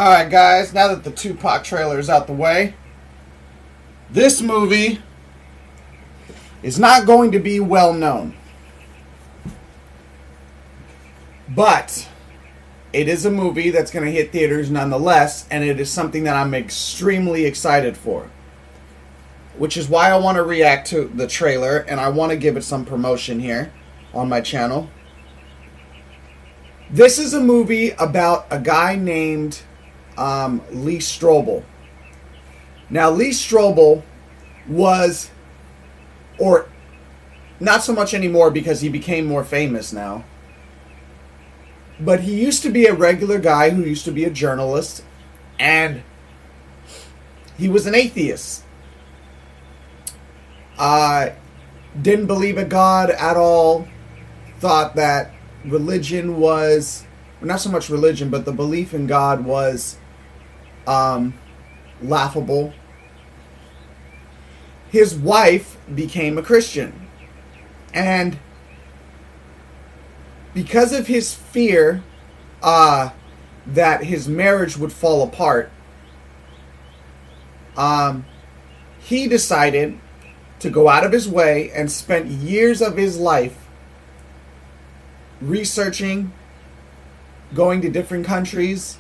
Alright guys, now that the Tupac trailer is out the way, this movie is not going to be well known. But it is a movie that's going to hit theaters nonetheless, and it is something that I'm extremely excited for. Which is why I want to react to the trailer, and I want to give it some promotion here on my channel. This is a movie about a guy named Lee Strobel. Now, Lee Strobel was, or not so much anymore because he became more famous now, but he used to be a regular guy who used to be a journalist, and he was an atheist. Didn't believe in God at all, thought that religion was, not so much religion, but the belief in God was laughable. His wife became a Christian, and because of his fear that his marriage would fall apart, he decided to go out of his way and spent years of his life researching, going to different countries,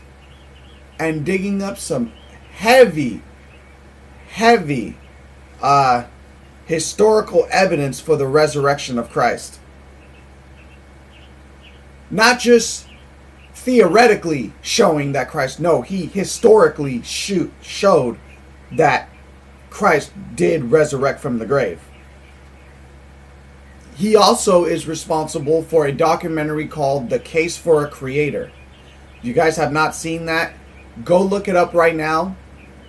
and digging up some heavy historical evidence for the resurrection of Christ. Not just theoretically showing that Christ, no, he historically showed that Christ did resurrect from the grave. He also is responsible for a documentary called The Case for a Creator. If you guys have not seen that, go look it up right now,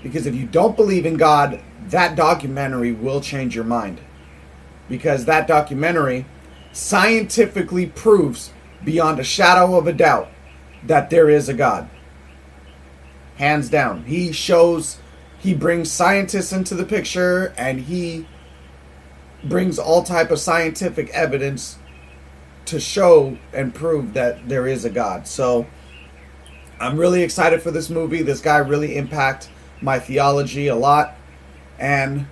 because if you don't believe in God, that documentary will change your mind. Because that documentary scientifically proves beyond a shadow of a doubt that there is a God. Hands down. He brings scientists into the picture, and he brings all type of scientific evidence to show and prove that there is a God. So I'm really excited for this movie. This guy really impacted my theology a lot, and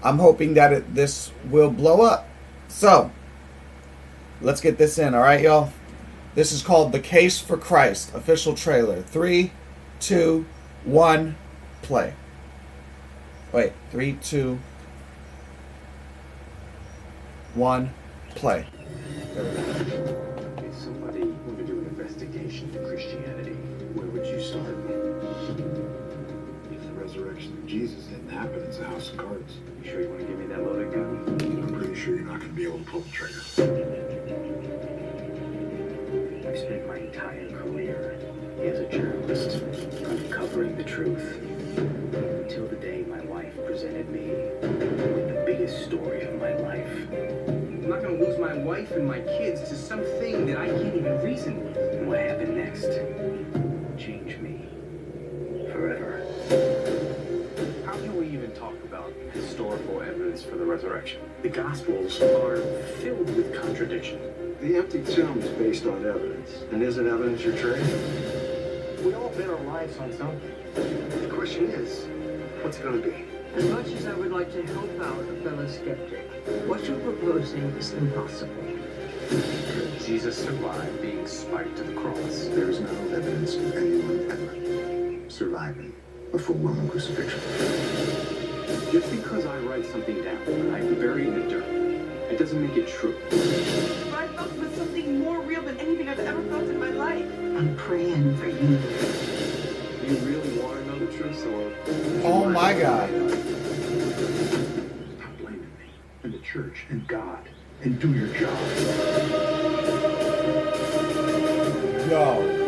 I'm hoping that this will blow up. So let's get this in, all right, y'all? This is called The Case for Christ, official trailer. 3, 2, 1, play. Wait, 3, 2, 1, play. If somebody were to do an investigation into Christianity, where would you start? If the resurrection of Jesus didn't happen, it's a house of cards. You sure you want to give me that loaded gun? I'm pretty sure you're not going to be able to pull the trigger. I spent my entire career as a journalist uncovering the truth until the day my wife presented me with the biggest story of my life. I'm not going to lose my wife and my kids to something that I can't even reason with. And what happened next changed me forever. How can we even talk about historical evidence for the resurrection? The Gospels are filled with contradiction. The empty tomb is based on evidence. And isn't evidence your trade? We all bet our lives on something. The question is, what's it going to be? As much as I would like to help out a fellow skeptic, what you're proposing is impossible. Could Jesus survive being spiked to the cross? There is no evidence of anyone ever surviving a full Roman crucifixion. Just because I write something down and I bury it in the dirt, it doesn't make it true. But I felt it was something more real than anything I've ever felt in my life. I'm praying for you. You really want to know the truth, or... Oh my God. Stop blaming me and the church and God and do your job. Yo.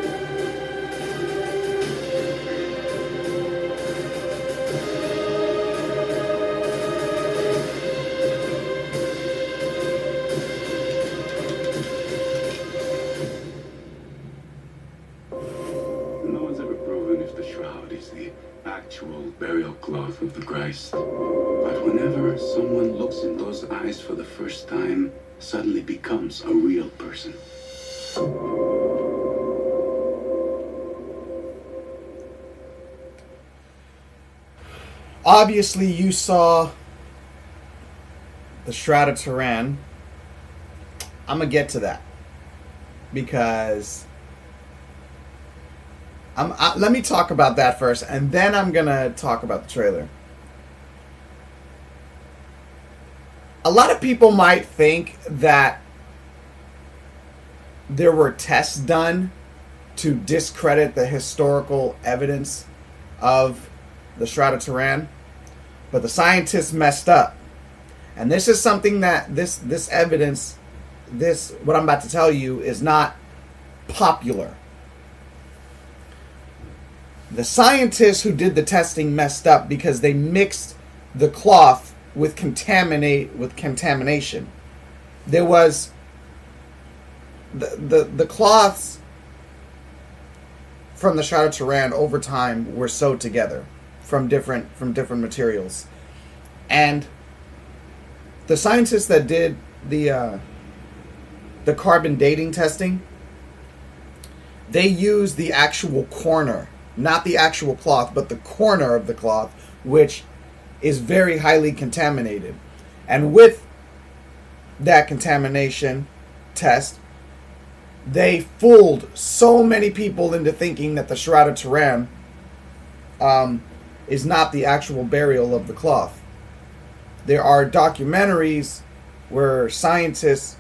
No one's ever proven if the shroud is the actual burial cloth of the Christ. But whenever someone looks in those eyes for the first time, suddenly becomes a real person. obviously you saw the Shroud of Turin. I'm going to get to that. Because let me talk about that first, and then I'm going to talk about the trailer. A lot of people might think that there were tests done to discredit the historical evidence of the Shroud of Turin, but the scientists messed up. And this is something that this evidence, what I'm about to tell you, is not popular. The scientists who did the testing messed up because they mixed the cloth with contamination. There was the cloths from the Shroud of Turin over time were sewed together from different materials, and the scientists that did the carbon dating testing, they used the actual corner, not the actual cloth, but the corner of the cloth, which is very highly contaminated. And with that contamination test, they fooled so many people into thinking that the Shroud of Turin is not the actual burial of the cloth. There are documentaries where scientists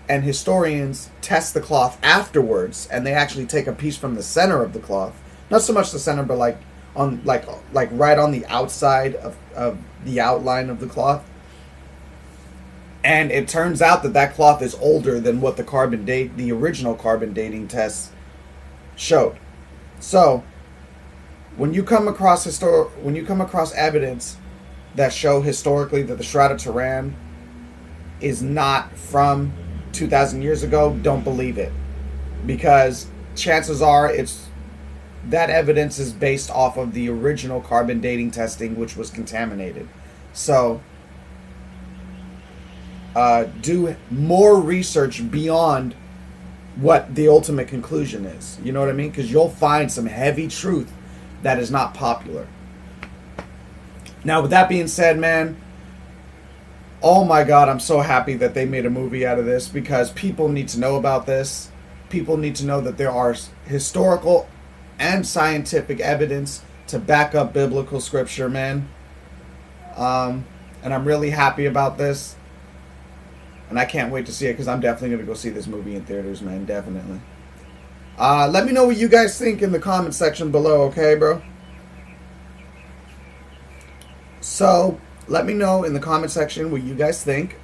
and historians test the cloth afterwards, and they actually take a piece from the center of the cloth. Not so much the center, but like right on the outside of the outline of the cloth. And it turns out that cloth is older than what the original carbon dating tests showed. So when you come across evidence that show historically that the Shroud of Turin is not from 2,000 years ago, don't believe it, because chances are that evidence is based off of the original carbon dating testing, which was contaminated. So do more research beyond what the ultimate conclusion is. You know what I mean? Because you'll find some heavy truth that is not popular. Now, with that being said, man, oh my God, I'm so happy that they made a movie out of this, because people need to know about this. People need to know that there are historical and scientific evidence to back up biblical scripture, man. And I'm really happy about this. And I can't wait to see it, because I'm definitely going to go see this movie in theaters, man. Definitely. Let me know what you guys think in the comment section below, okay, bro? So, let me know in the comment section what you guys think.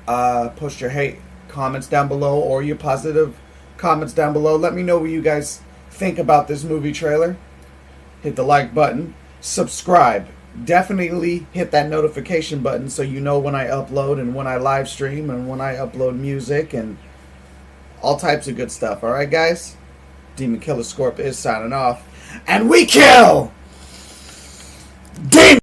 Post your hate comments down below, or your positive comments down below. Let me know what you guys think about this movie trailer. Hit the like button. Subscribe. Definitely hit that notification button so you know when I upload and when I live stream and when I upload music and all types of good stuff. Alright, guys? Demon Killer Scorp is signing off. And we kill! Demon!